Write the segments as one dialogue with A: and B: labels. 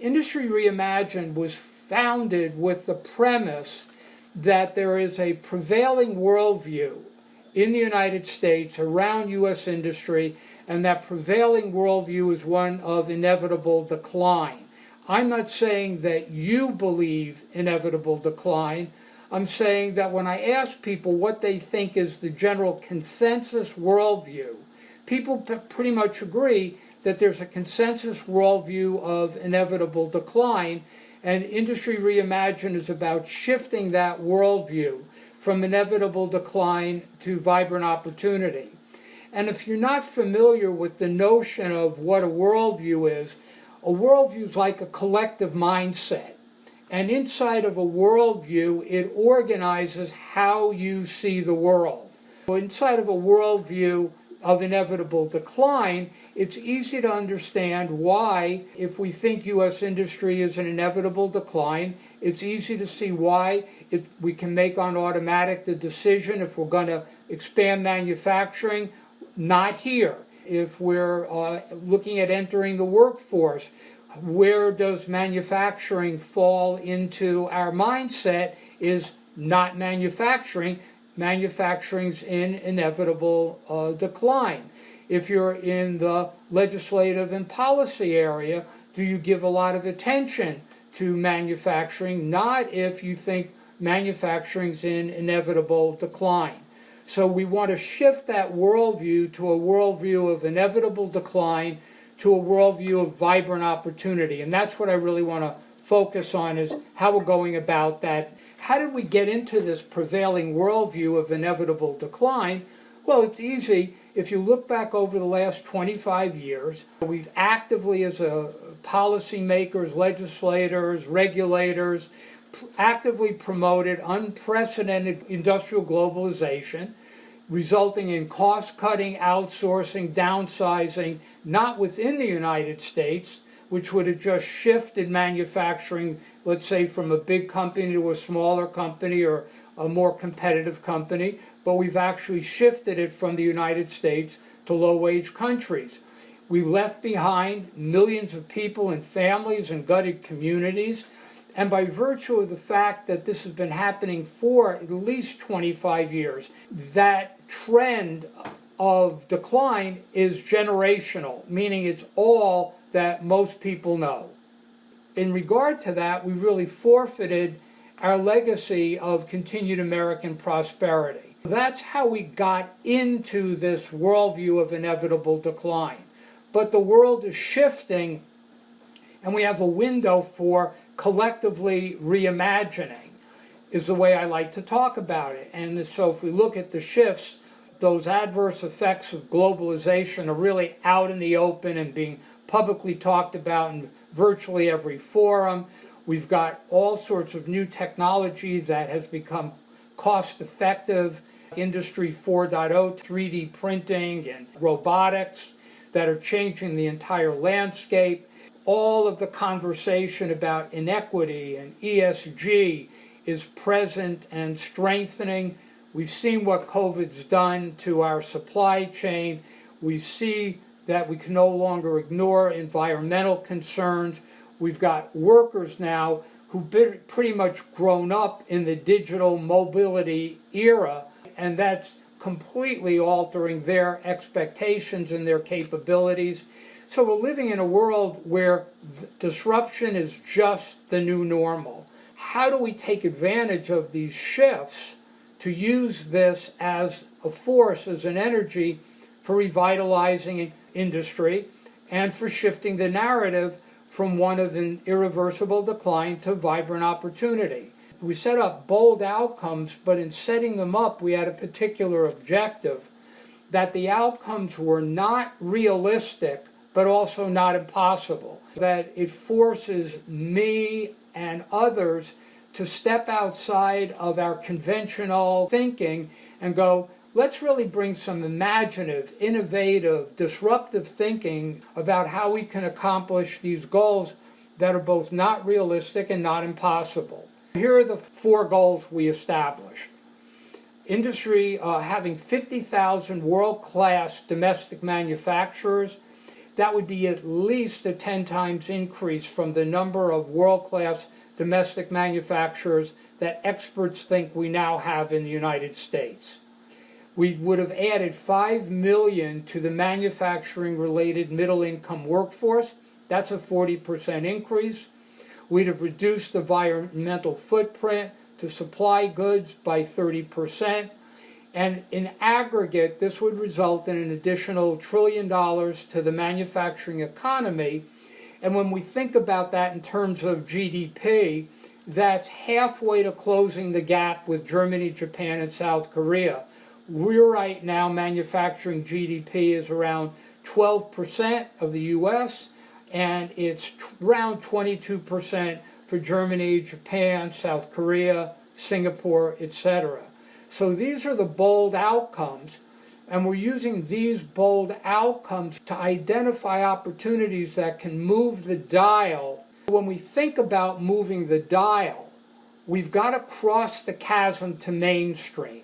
A: Industry Reimagined was founded with the premise that there is a prevailing worldview in the United States around U.S. industry, and that prevailing worldview is one of inevitable decline. I'm not saying that you believe inevitable decline. I'm saying that when I ask people what they think is the general consensus worldview, people pretty much agree that there's a consensus worldview of inevitable decline, and Industry Reimagined is about shifting that worldview from inevitable decline to vibrant opportunity. And if you're not familiar with the notion of what a worldview is like a collective mindset. And inside of a worldview, it organizes how you see the world. So inside of a worldview of inevitable decline, it's easy to understand why, if we think U.S. industry is in inevitable decline, it's easy to see why we can make on automatic the decision, if we're going to expand manufacturing, not here. If we're looking at entering the workforce, where does manufacturing fall into our mindset? Is not manufacturing. Manufacturing's in inevitable decline. If you're in the legislative and policy area, do you give a lot of attention to manufacturing? Not if you think manufacturing's in inevitable decline. So we want to shift that worldview to a worldview of inevitable decline to a worldview of vibrant opportunity. And that's what I really want to focus on, is how we're going about that. How did we get into this prevailing worldview of inevitable decline? Well, it's easy. If you look back over the last 25 years, we've actively, as policymakers, legislators, regulators, actively promoted unprecedented industrial globalization, resulting in cost-cutting, outsourcing, downsizing, not within the United States, which would have just shifted manufacturing, let's say, from a big company to a smaller company or a more competitive company, but we've actually shifted it from the United States to low-wage countries. We left behind millions of people and families and gutted communities, and by virtue of the fact that this has been happening for at least 25 years, that trend of decline is generational, meaning it's all that most people know. In regard to that, we really forfeited our legacy of continued American prosperity. That's how we got into this worldview of inevitable decline. But the world is shifting, and we have a window for collectively reimagining, is the way I like to talk about it. And so if we look at the shifts, those adverse effects of globalization are really out in the open and being publicly talked about in virtually every forum. We've got all sorts of new technology that has become cost-effective, Industry 4.0, 3D printing and robotics that are changing the entire landscape. All of the conversation about inequity and ESG is present and strengthening. We've seen what COVID's done to our supply chain. We see that we can no longer ignore environmental concerns. We've got workers now who've been pretty much grown up in the digital mobility era, and that's completely altering their expectations and their capabilities. So we're living in a world where disruption is just the new normal. How do we take advantage of these shifts to use this as a force, as an energy for revitalizing industry and for shifting the narrative from one of an irreversible decline to vibrant opportunity? We set up bold outcomes, but in setting them up, we had a particular objective, that the outcomes were not realistic, but also not impossible. That it forces me and others to step outside of our conventional thinking and go, let's really bring some imaginative, innovative, disruptive thinking about how we can accomplish these goals that are both not realistic and not impossible. Here are the 4 goals we established. Industry having 50,000 world-class domestic manufacturers, that would be at least a 10 times increase from the number of world-class domestic manufacturers that experts think we now have in the United States. We would have added 5 million to the manufacturing-related middle-income workforce. That's a 40% increase. We'd have reduced the environmental footprint to supply goods by 30%. And in aggregate, this would result in an additional $1 trillion to the manufacturing economy. And when we think about that in terms of GDP, that's halfway to closing the gap with Germany, Japan, and South Korea. We're right now manufacturing GDP is around 12% of the US, and it's around 22% for Germany, Japan, South Korea, Singapore, etc. So these are the bold outcomes, and we're using these bold outcomes to identify opportunities that can move the dial. When we think about moving the dial, we've got to cross the chasm to mainstream.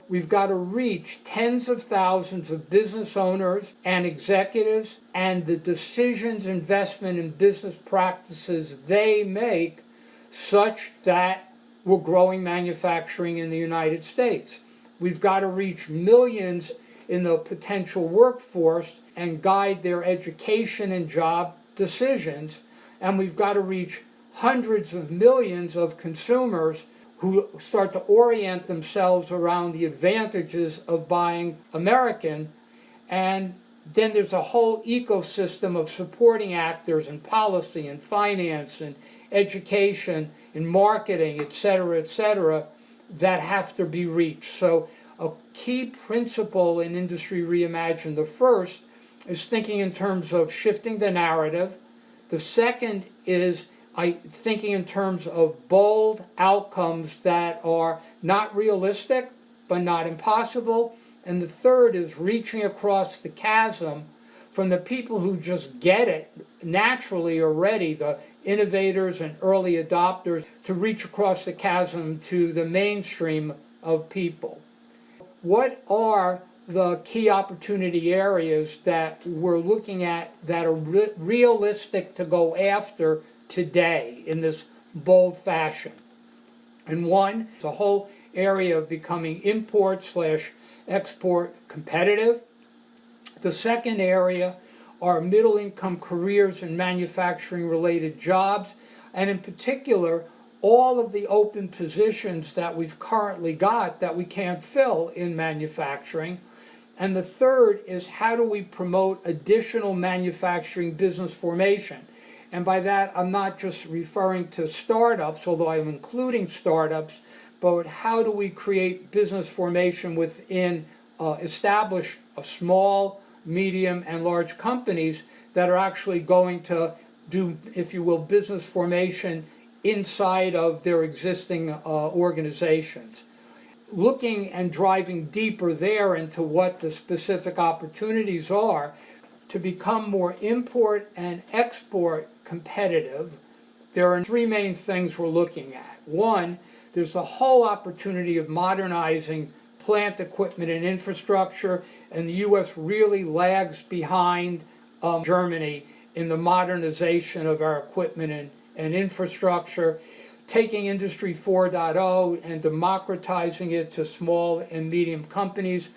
A: We've got to reach tens of thousands of business owners and executives and the decisions, investment, and business practices they make such that we're growing manufacturing in the United States. We've got to reach millions in the potential workforce and guide their education and job decisions. And we've got to reach hundreds of millions of consumers who start to orient themselves around the advantages of buying American. And then there's a whole ecosystem of supporting actors in policy and finance and education and marketing, et cetera, that have to be reached. So a key principle in Industry Reimagined, the first, is thinking in terms of shifting the narrative. The second is thinking in terms of bold outcomes that are not realistic, but not impossible. And the third is reaching across the chasm from the people who just get it naturally already, the innovators and early adopters, to reach across the chasm to the mainstream of people. What are the key opportunity areas that we're looking at that are realistic to go after today in this bold fashion? And one, the whole area of becoming import/export competitive. The second area are middle-income careers and manufacturing-related jobs, and in particular, all of the open positions that we've currently got that we can't fill in manufacturing. And the third is how do we promote additional manufacturing business formation? And by that, I'm not just referring to startups, although I'm including startups, but how do we create business formation within establish a small, medium, and large companies that are actually going to do, if you will, business formation inside of their existing organizations. Looking and driving deeper there into what the specific opportunities are to become more import and export competitive, there are three main things we're looking at. One, there's the whole opportunity of modernizing plant equipment and infrastructure, and the U.S. really lags behind Germany in the modernization of our equipment and infrastructure, taking Industry 4.0 and democratizing it to small and medium companies,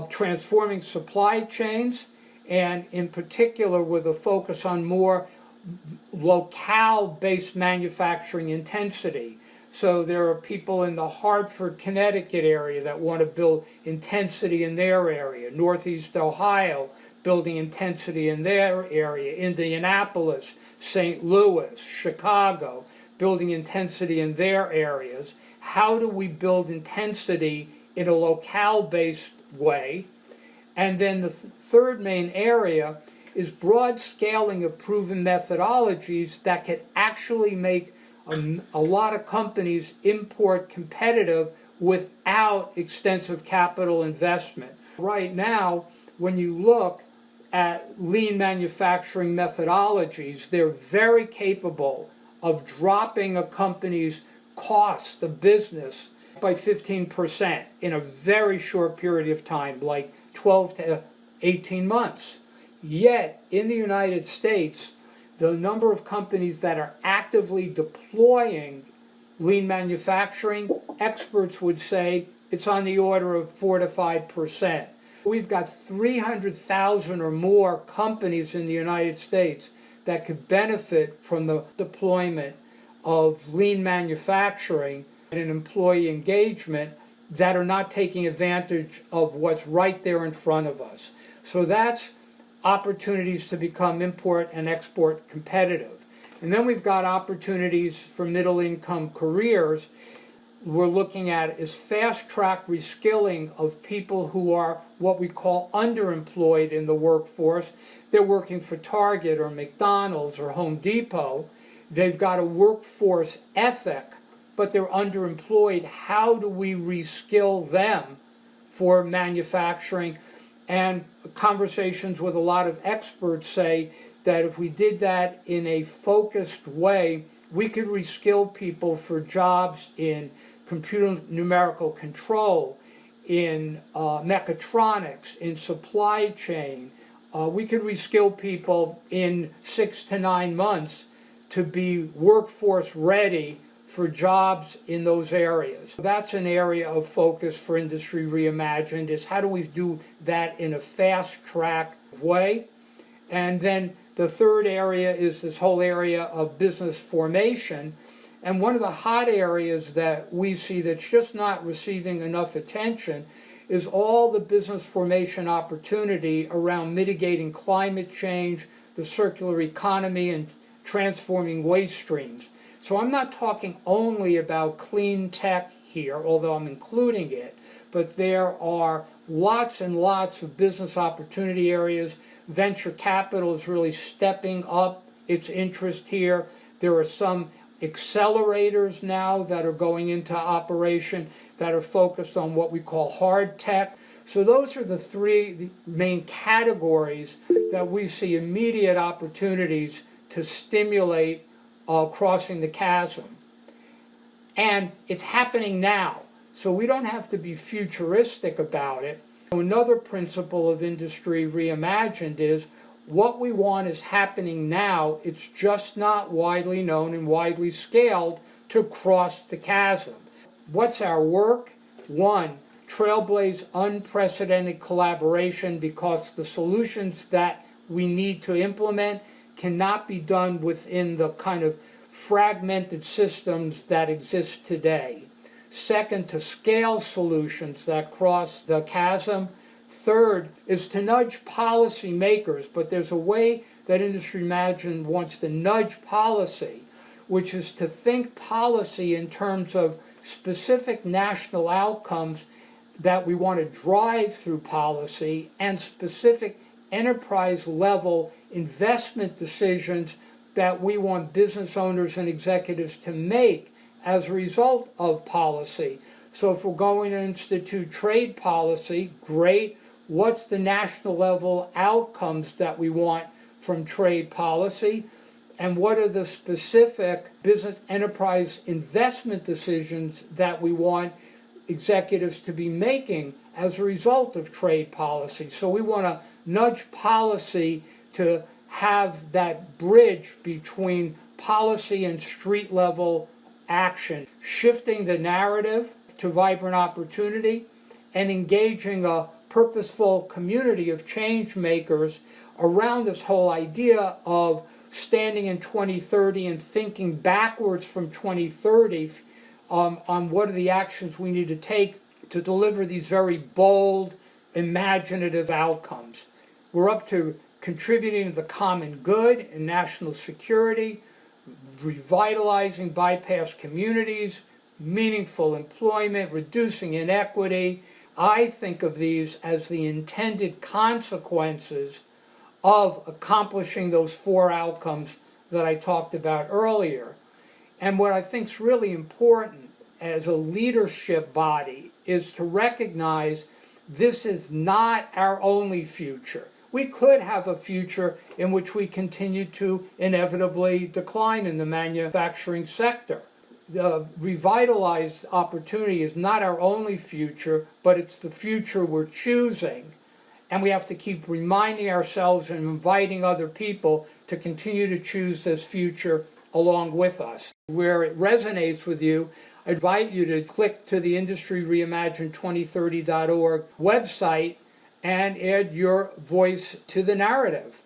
A: transforming supply chains, and in particular with a focus on more locale-based manufacturing intensity. So there are people in the Hartford, Connecticut area that want to build intensity in their area, Northeast Ohio building intensity in their area, Indianapolis, St. Louis, Chicago building intensity in their areas. How do we build intensity in a locale-based way? And then the third main area is broad scaling of proven methodologies that could actually make a lot of companies import competitive without extensive capital investment. Right now, when you look at lean manufacturing methodologies, they're very capable of dropping a company's cost of business by 15% in a very short period of time, like 12 to 18 months. Yet, in the United States, the number of companies that are actively deploying lean manufacturing, experts would say it's on the order of 4 to 5%. We've got 300,000 or more companies in the United States that could benefit from the deployment of lean manufacturing and employee engagement that are not taking advantage of what's right there in front of us. So that's opportunities to become import and export competitive. And then we've got opportunities for middle income careers. We're looking at is fast track reskilling of people who are what we call underemployed in the workforce. They're working for Target or McDonald's or Home Depot. They've got a workforce ethic, but they're underemployed. How do we reskill them for manufacturing? And conversations with a lot of experts say that if we did that in a focused way, we could reskill people for jobs in computer numerical control, in mechatronics, in supply chain. We could reskill people in 6 to 9 months to be workforce ready for jobs in those areas. That's an area of focus for Industry Reimagined, is how do we do that in a fast track way? And then the third area is this whole area of business formation. And one of the hot areas that we see that's just not receiving enough attention is all the business formation opportunity around mitigating climate change, the circular economy, and transforming waste streams. So I'm not talking only about clean tech here, although I'm including it, but there are lots and lots of business opportunity areas. Venture capital is really stepping up its interest here. There are some accelerators now that are going into operation that are focused on what we call hard tech. So those are the main categories that we see immediate opportunities to stimulate crossing the chasm. And it's happening now, so we don't have to be futuristic about it. Another principle of Industry Reimagined is what we want is happening now. It's just not widely known and widely scaled to cross the chasm. What's our work? 1, trailblaze unprecedented collaboration, because the solutions that we need to implement cannot be done within the kind of fragmented systems that exist today. 2nd, to scale solutions that cross the chasm. 3rd is to nudge policymakers, but there's a way that Industry Reimagined wants to nudge policy, which is to think policy in terms of specific national outcomes that we want to drive through policy and specific enterprise level investment decisions that we want business owners and executives to make as a result of policy. So if we're going to institute trade policy, great. What's the national level outcomes that we want from trade policy? And what are the specific business enterprise investment decisions that we want executives to be making as a result of trade policy? So we want to nudge policy to have that bridge between policy and street level action, shifting the narrative to vibrant opportunity and engaging a purposeful community of change makers around this whole idea of standing in 2030 and thinking backwards from 2030 on what are the actions we need to take to deliver these very bold, imaginative outcomes. We're up to contributing to the common good and national security, revitalizing bypass communities, meaningful employment, reducing inequity. I think of these as the intended consequences of accomplishing those 4 outcomes that I talked about earlier. And what I think is really important as a leadership body is to recognize this is not our only future. We could have a future in which we continue to inevitably decline in the manufacturing sector. The revitalized opportunity is not our only future, but it's the future we're choosing. and we have to keep reminding ourselves and inviting other people to continue to choose this future along with us. Where it resonates with you, I invite you to click to the Industry Reimagined 2030.org website and add your voice to the narrative.